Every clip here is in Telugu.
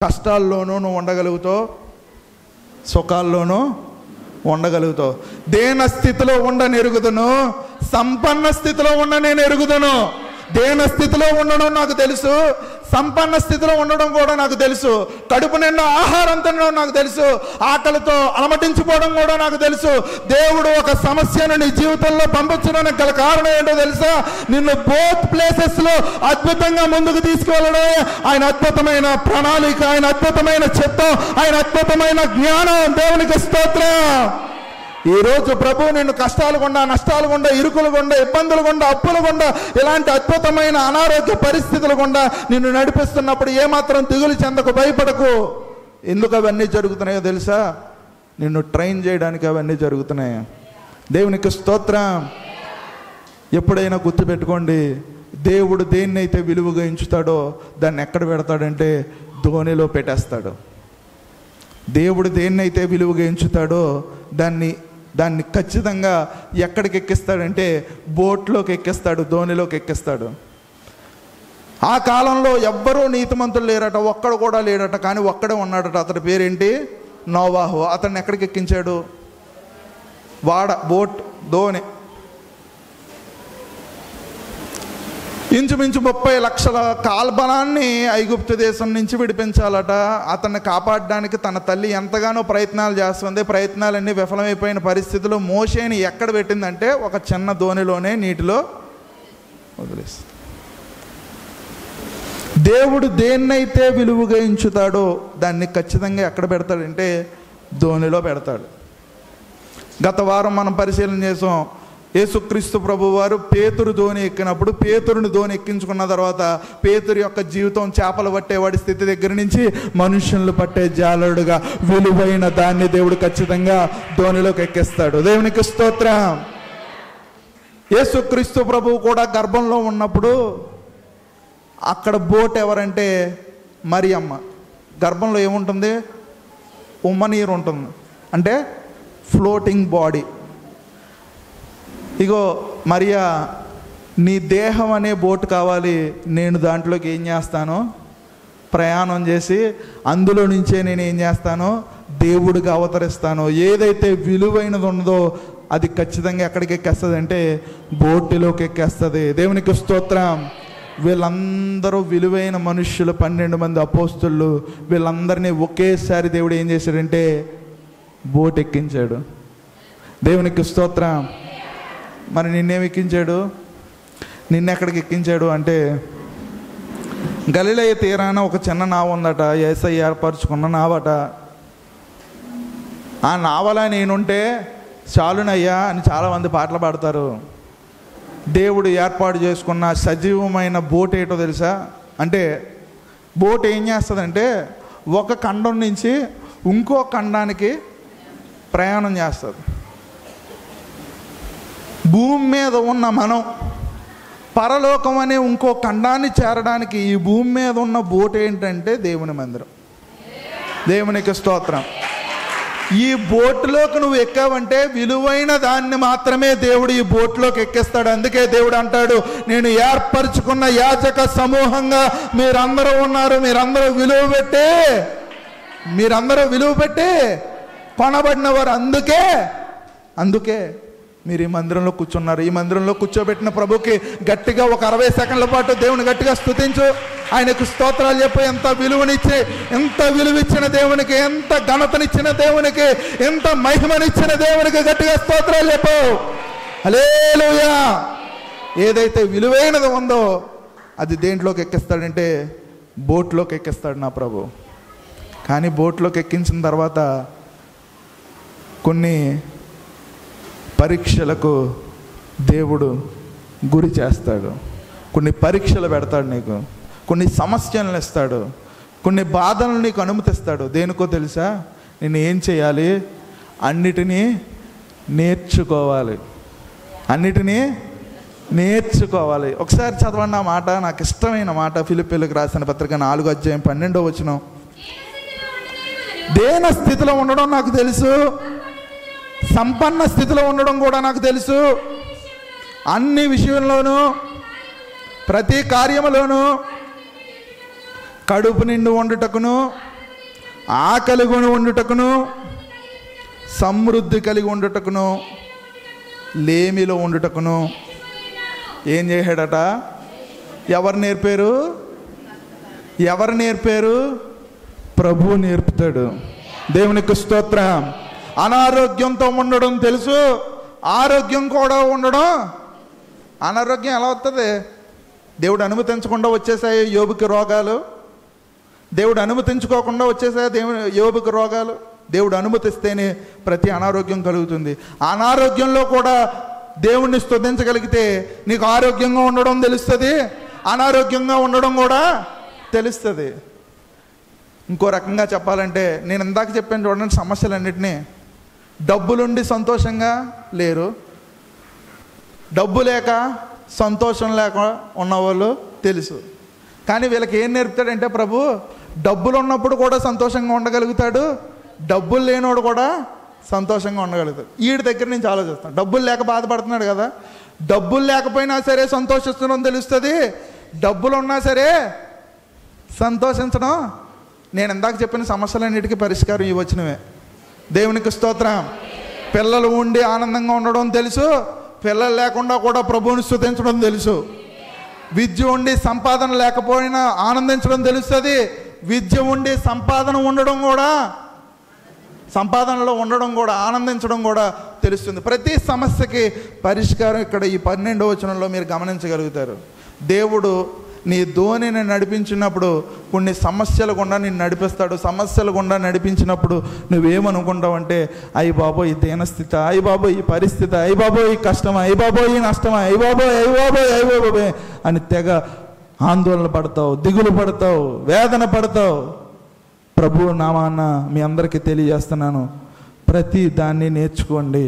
కష్టాల్లోనూ నువ్వు ఉండగలుగుతావు, సుఖాల్లోనూ ఉండగలుగుతావు. దేన స్థితిలో ఉండనెరుగుదును, సంపన్న స్థితిలో ఉండనేను ఎరుగుదును. దేన స్థితిలో ఉండడం నాకు తెలుసు, సంపన్న స్థితిలో ఉండడం కూడా నాకు తెలుసు. కడుపు నిండా ఆహారం తినడం నాకు తెలుసు, ఆకలితో అలమటించిపోవడం కూడా నాకు తెలుసు. దేవుడు ఒక సమస్యను నీ జీవితంలో పంపించడానికి గల కారణం ఏంటో తెలుసా? నిన్ను బోత్ ప్లేసెస్లో అద్భుతంగా ముందుకు తీసుకువెళ్ళడమే ఆయన అద్భుతమైన ప్రణాళిక, ఆయన అద్భుతమైన చిత్తం, ఆయన అద్భుతమైన జ్ఞానం. దేవునికి స్తోత్రం. ఈరోజు ప్రభు నిన్ను కష్టాలు గుండా, నష్టాలు గుండా, ఇరుకులు గుండా, ఇబ్బందులు గుండా, అప్పులు గుండా, ఇలాంటి అద్భుతమైన అనారోగ్య పరిస్థితులు గుండా నిన్ను నడిపిస్తున్నప్పుడు ఏమాత్రం దిగులు చెందకు, భయపడకు. ఎందుకు అవన్నీ జరుగుతున్నాయో తెలుసా? నిన్ను ట్రైన్ చేయడానికి అవన్నీ జరుగుతున్నాయి. దేవునికి స్తోత్రం. ఎప్పుడైనా గుర్తుపెట్టుకోండి, దేవుడు దేన్నైతే విలువగా ఎంచుతాడో దాన్ని ఎక్కడ పెడతాడంటే ధోనిలో పెట్టేస్తాడు. దేవుడు దేన్నైతే విలువగా ఎంచుతాడో దాన్ని ఖచ్చితంగా ఎక్కడికి ఎక్కిస్తాడంటే బోట్లోకి ఎక్కిస్తాడు, ధోనిలోకి ఎక్కిస్తాడు. ఆ కాలంలో ఎవ్వరూ నీతిమంతులు లేరట, ఒక్కడు కూడా లేడట. కానీ ఒక్కడే ఉన్నాడట. అతడి పేరేంటి? నోవాహు. అతన్ని ఎక్కడికి ఎక్కించాడు? బోట్, ధోని. ఇంచుమించు 30 లక్షల కాల్బలాన్ని ఐగుప్తు దేశం నుంచి విడిపించాలట. అతన్ని కాపాడడానికి తన తల్లి ఎంతగానో ప్రయత్నాలు చేస్తుంది. ప్రయత్నాలన్నీ విఫలమైపోయిన పరిస్థితిలో మోషేని ఎక్కడ పెట్టిందంటే ఒక చిన్న ధోనిలోనే నీటిలో వదిలేస్తుంది. దేవుడు దేన్నైతే విలువగా ఎంచుతాడో దాన్ని ఖచ్చితంగా ఎక్కడ పెడతాడంటే ధోనిలో పెడతాడు. గత వారం మనం పరిశీలన చేసాం. యేసుక్రీస్తు ప్రభు వారు పేతురు ధోని ఎక్కినప్పుడు, పేతురుని ధోని ఎక్కించుకున్న తర్వాత పేతురు యొక్క జీవితం చేపలు పట్టేవాడి స్థితి దగ్గర నుంచి మనుషులను పట్టే జాలరుడుగా విలువైన దాన్ని దేవుడు ఖచ్చితంగా ధోనిలోకి ఎక్కిస్తాడు. దేవునికి స్తోత్రం. యేసుక్రీస్తు ప్రభువు కూడా గర్భంలో ఉన్నప్పుడు అక్కడ బోట్ ఎవరంటే మరియమ్మ. గర్భంలో ఏముంటుంది? ఉమ్మనీరు ఉంటుంది, అంటే ఫ్లోటింగ్ బాడీ. ఇగో మరియా, నీ దేహం అనే బోట్ కావాలి, నేను దాంట్లోకి ఏం చేస్తాను? ప్రయాణం చేసి అందులో నుంచే నేను ఏం చేస్తాను? దేవుడిగా అవతరిస్తాను. ఏదైతే విలువైనది ఉన్నదో అది ఖచ్చితంగా ఎక్కడికి ఎక్కేస్తుంది అంటే బోటులోకి ఎక్కేస్తుంది. దేవునికి స్తోత్రం. వీళ్ళందరూ విలువైన మనుష్యులు, 12 మంది అపోస్తులు. వీళ్ళందరినీ ఒకేసారి దేవుడు ఏం చేశాడంటే బోట్ ఎక్కించాడు. దేవునికి స్తోత్రం. మరి నిన్నేమి ఎక్కించాడు? నిన్నెక్కడికి ఎక్కించాడు అంటే గలిలయ తీరాన ఒక చిన్న నావ ఉందట, యేసయ్య ఏర్పరచుకున్న నావట. ఆ నావలా నేనుంటే చాలునయ్యా అని చాలామంది పాటలు పాడతారు. దేవుడు ఏర్పాటు చేసుకున్న సజీవమైన బోట్ ఏంటో తెలుసా? అంటే బోట్ ఏం చేస్తుందంటే ఒక ఖండం నుంచి ఇంకో ఖండానికి ప్రయాణం చేస్తుంది. భూమి మీద ఉన్న మనం పరలోకం అనే ఇంకో ఖండాన్ని చేరడానికి ఈ భూమి మీద ఉన్న బోట్ ఏంటంటే దేవుని మందిరం. దేవునికి స్తోత్రం. ఈ బోట్లోకి నువ్వు ఎక్కావంటే విలువైన దాన్ని మాత్రమే దేవుడు ఈ బోట్లోకి ఎక్కిస్తాడు. అందుకే దేవుడు అంటాడు, నేను ఏర్పరచుకున్న యాజక సమూహంగా మీరందరూ ఉన్నారు, మీరందరూ విలువ పెట్టి కొనబడిన వారు. అందుకే మీరు ఈ మందిరంలో కూర్చున్నారు. ఈ మందిరంలో కూర్చోబెట్టిన ప్రభుకి గట్టిగా ఒక 60 సెకండ్ల పాటు దేవుని గట్టిగా స్తుతించు. ఆయనకు స్తోత్రాలు చెప్పు. ఎంత విలువిచ్చిన దేవునికి, ఎంత ఘనతనిచ్చిన దేవునికి, ఎంత మహిమనిచ్చిన దేవునికి గట్టిగా స్తోత్రాలు చెప్పు. హల్లెలూయా. ఏదైతే విలువైనది ఉందో అది దేంట్లోకి ఎక్కిస్తాడంటే బోట్లోకి ఎక్కిస్తాడు నా ప్రభు. కానీ బోట్లోకి ఎక్కించిన తర్వాత కొన్ని పరీక్షలకు దేవుడు గురి చేస్తాడు. కొన్ని పరీక్షలు పెడతాడు నీకు, కొన్ని సమస్యలను ఇస్తాడు, కొన్ని బాధలను నీకు అనుమతిస్తాడు. దేనికో తెలుసా? నేను ఏం చేయాలి? అన్నిటినీ నేర్చుకోవాలి. ఒకసారి చదవండి ఆ మాట, నాకు ఇష్టమైన మాట. ఫిలిప్పీయులకు రాసిన పత్రిక 4:12 దేన స్థితిలో ఉండడం నాకు తెలుసు, సంపన్న స్థితిలో ఉండడం కూడా నాకు తెలుసు. అన్ని విషయంలోనూ, ప్రతి కార్యములోనూ కడుపు నిండి వండుటకును ఆకలి కొని ఉండుటకును, సమృద్ధి కలిగి ఉండుటకును, లేమిలో ఉండుటకును ఏం చేశాడట? ఎవరు నేర్పారు? ఎవరు నేర్పారు? ప్రభువు నేర్పుతాడు. దేవునికి స్తోత్రం. అనారోగ్యంతో ఉండడం తెలుసు, ఆరోగ్యం కూడా ఉండడం. అనారోగ్యం ఎలా వస్తుంది? దేవుడు అనుమతించకుండా వచ్చేసాయి యోబుకి రోగాలు. దేవుడు అనుమతించుకోకుండా వచ్చేసాయి యోబుకి రోగాలు. దేవుడు అనుమతిస్తేనే ప్రతి అనారోగ్యం కలుగుతుంది. అనారోగ్యంలో కూడా దేవుణ్ణి స్తుతించగలిగితే నీకు ఆరోగ్యంగా ఉండడం తెలుస్తుంది, అనారోగ్యంగా ఉండడం కూడా తెలుస్తుంది. ఇంకో రకంగా చెప్పాలంటే, నేను ఇందాక చెప్పాను చూడండి, సమస్యలన్నిటినీ డబ్బులుండి సంతోషంగా లేరు, డబ్బు లేక సంతోషం లేక ఉన్నవాళ్ళు తెలుసు. కానీ వీళ్ళకి ఏం నేర్పుతాడంటే ప్రభు, డబ్బులు ఉన్నప్పుడు కూడా సంతోషంగా ఉండగలుగుతాడు, డబ్బులు లేనివాడు కూడా సంతోషంగా ఉండగలుగుతాడు. వీడి దగ్గర నుంచి ఆలోచిస్తాను. డబ్బులు లేక బాధపడుతున్నాడు కదా, డబ్బులు లేకపోయినా సరే సంతోషించడం తెలుస్తుంది, డబ్బులు ఉన్నా సరే సంతోషించడం. నేను ఇందాక చెప్పిన సమస్యలన్నిటికీ పరిష్కారం ఈ వచనమే. దేవునికి స్తోత్రం. పిల్లలు ఉండి ఆనందంగా ఉండడం తెలుసు, పిల్లలు లేకుండా కూడా ప్రభువుని స్తుతించడం తెలుసు. విద్య ఉండి సంపాదన లేకపోయినా ఆనందించడం తెలుస్తుంది, విద్య ఉండి సంపాదనలో ఉండడం కూడా ఆనందించడం కూడా తెలుస్తుంది. ప్రతి సమస్యకి పరిష్కారం ఇక్కడ ఈ 12వ వచనంలో మీరు గమనించగలుగుతారు. దేవుడు నీ ధోనిని నడిపించినప్పుడు కొన్ని సమస్యల గుండా నిన్ను నడిపిస్తాడు. సమస్యల గుండా నడిపించినప్పుడు నువ్వేమనుకుంటావంటే, అయ్యి బాబోయ్ ఈ దీనస్థితి, అయ్యి బాబోయ్ ఈ పరిస్థితి, అయ్యి బాబోయ్ ఈ కష్టమా, అయ్యి బాబోయ్ ఈ నష్టమా, అయ్యి బాబోయ్ అయ్యి బాబోయ్ అయ్యి బాబోయ్ అని తెగ ఆందోళన పడతావు, దిగులు పడతావు, వేదన పడతావు. ప్రభు నామాన మీ అందరికీ తెలియజేస్తున్నాను, ప్రతి దాన్ని నేర్చుకోండి.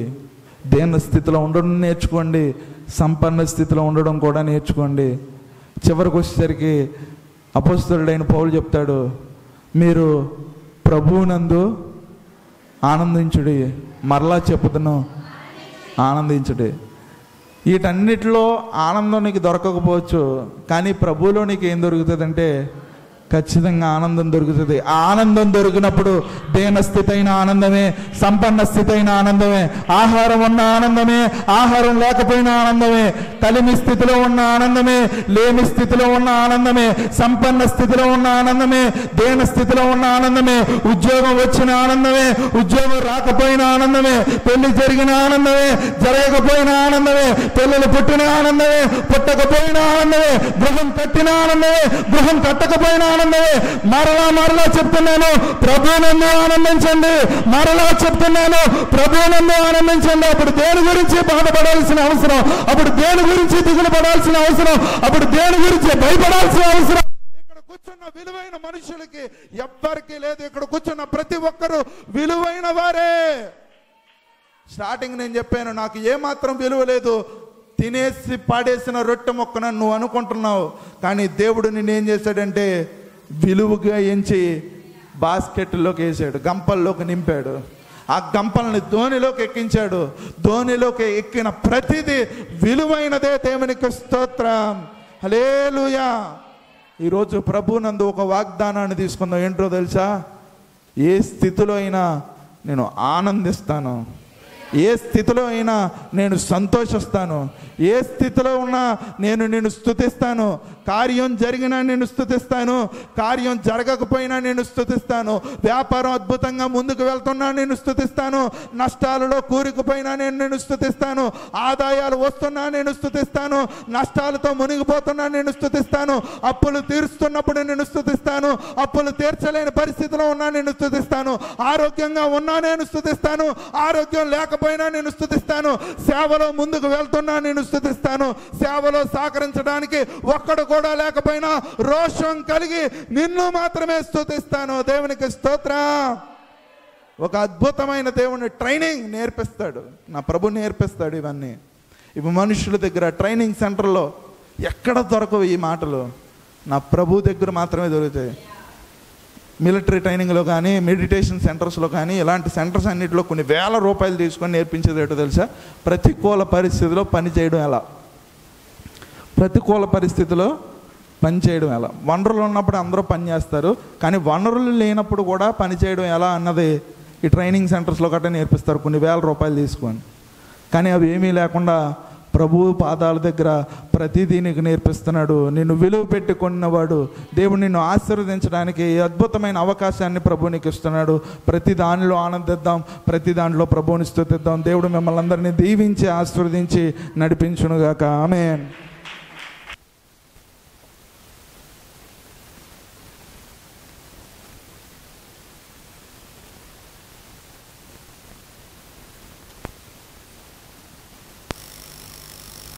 దీన స్థితిలో ఉండడం నేర్చుకోండి, సంపన్న స్థితిలో ఉండడం కూడా నేర్చుకోండి. చివరికి వచ్చేసరికి అపోస్తలుడైన పౌలు చెప్తాడు, మీరు ప్రభువునందు ఆనందించుడి. మరలా చెప్పుతాను, ఆనందించుడి. వీటన్నిటిలో ఆనందం నీకు దొరకకపోవచ్చు, కానీ ప్రభువులో నీకు ఏం దొరుకుతుందంటే ఖచ్చితంగా ఆనందం దొరుకుతుంది. ఆనందం దొరికినప్పుడు దీనస్థితి అయిన ఆనందమే, సంపన్న స్థితి అయిన ఆనందమే, ఆహారం ఉన్న ఆనందమే, ఆహారం లేకపోయిన ఆనందమే, కలిమి స్థితిలో ఉన్న ఆనందమే, లేమి స్థితిలో ఉన్న ఆనందమే, సంపన్న స్థితిలో ఉన్న ఆనందమే, దీన స్థితిలో ఉన్న ఆనందమే, ఉద్యోగం వచ్చిన ఆనందమే, ఉద్యోగం రాకపోయిన ఆనందమే, పెళ్లి జరిగిన ఆనందమే, జరగకపోయిన ఆనందమే, పిల్లలు పుట్టిన ఆనందమే, పుట్టకపోయిన ఆనందమే, గృహం కట్టిన ఆనందమే, గృహం కట్టకపోయిన ఆనందమే. మరలా చెప్తున్నాను, ప్రభువునందు ఆనందించండి. మరలా చెప్తున్నాను, ప్రభువునందు ఆనందించండి. అప్పుడు దేని గురించి బాధపడాల్సిన అవసరం, అప్పుడు దేని గురించి దిగులు పడాల్సిన అవసరం, అప్పుడు దేని గురించి భయపడాల్సిన అవసరం ఇక్కడ కూర్చున్న విలువైన మనుషులకి ఎవ్వరికీ లేదు. ఇక్కడ కూర్చున్న ప్రతి ఒక్కరూ విలువైన వారే. స్టార్టింగ్ నేను చెప్పాను, నాకు ఏమాత్రం విలువ లేదు, తినేసి పాడేసిన రొట్టె మొక్కన నువ్వు అనుకుంటున్నావు. కానీ దేవుడు నిన్నేం చేశాడంటే విలువగా ఎంచి బాస్కెట్లోకి వేసాడు, గంపల్లోకి నింపాడు. ఆ గంపల్ని ధోనిలోకి ఎక్కించాడు. ధోనిలోకి ఎక్కిన ప్రతిదీ విలువైనదే. దేవునికి స్తోత్రం, హల్లెలూయా. ఈరోజు ప్రభువునందు ఒక వాగ్దానాన్ని తీసుకుందాం. ఏంటో తెలుసా? ఏ స్థితిలో అయినా నేను ఆనందిస్తాను, ఏ స్థితిలో అయినా నేను సంతోషిస్తాను, ఏ స్థితిలో ఉన్నా నేను నిన్ను స్తుతిస్తాను. కార్యం జరిగినా నేను స్తుతిస్తాను, కార్యం జరగకపోయినా నేను స్తుతిస్తాను. వ్యాపారం అద్భుతంగా ముందుకు వెళ్తున్నా నేను స్తుతిస్తాను, నష్టాలలో కూరుకుపోయినా నేను నిన్ను స్తుతిస్తాను, ఆదాయాలు వస్తున్నా నేను స్తుతిస్తాను, నష్టాలతో మునిగిపోతున్నా నేను స్తుతిస్తాను, అప్పులు తీరుస్తున్నప్పుడు నేను స్తుతిస్తాను, అప్పులు తీర్చలేని పరిస్థితిలో ఉన్నా నేను స్తుతిస్తాను, ఆరోగ్యంగా ఉన్నా నేను స్తుతిస్తాను, ఆరోగ్యం లేకపోయినా నేను స్తుతిస్తాను, సేవలో ముందుకు వెళ్తున్నా నేను స్తుతిస్తాను, సేవలో సహకరించడానికి ఒక్కడు కూడా లేకపోయినా రోషం కలిగి నిన్ను మాత్రమే స్తుతిస్తాను. దేవునికి స్తోత్రం. ఒక అద్భుతమైన దేవుని ట్రైనింగ్ నేర్పిస్తాడు నా ప్రభు, నేర్పిస్తాడు ఇవన్నీ. ఇవి మనుషుల దగ్గర ట్రైనింగ్ సెంటర్లో ఎక్కడ దొరకవు ఈ మాటలు, నా ప్రభు దగ్గర మాత్రమే దొరుకుతాయి. మిలిటరీ ట్రైనింగ్లో కానీ, మెడిటేషన్ సెంటర్స్లో కానీ, ఇలాంటి సెంటర్స్ అన్నింటిలో కొన్ని వేల రూపాయలు తీసుకొని నేర్పించేది ఏంటో తెలుసా? ప్రతికూల పరిస్థితిలో పని చేయడం ఎలా, ప్రతికూల పరిస్థితిలో పని చేయడం ఎలా. వనరులు ఉన్నప్పుడు అందరూ పని చేస్తారు, కానీ వనరులు లేనప్పుడు కూడా పని చేయడం ఎలా అన్నది ఈ ట్రైనింగ్ సెంటర్స్లో గట్రా నేర్పిస్తారు కొన్ని వేల రూపాయలు తీసుకొని. కానీ అవి ఏమీ లేకుండా ప్రభువు పాదాల దగ్గర ప్రతిదీ నీకు నేర్పిస్తున్నాడు. నిన్ను విలువ పెట్టి కొన్నవాడు దేవుడు నిన్ను ఆశీర్వదించడానికి అద్భుతమైన అవకాశాన్ని ప్రభువు నీకు ఇస్తున్నాడు. ప్రతి దానిలో ఆనందిద్దాం, ప్రతి దాంట్లో ప్రభువుని స్తుతిద్దాం. దేవుడు మిమ్మల్ని అందరినీ దీవించి ఆశీర్వదించి నడిపించునుగాక. ఆమేన్.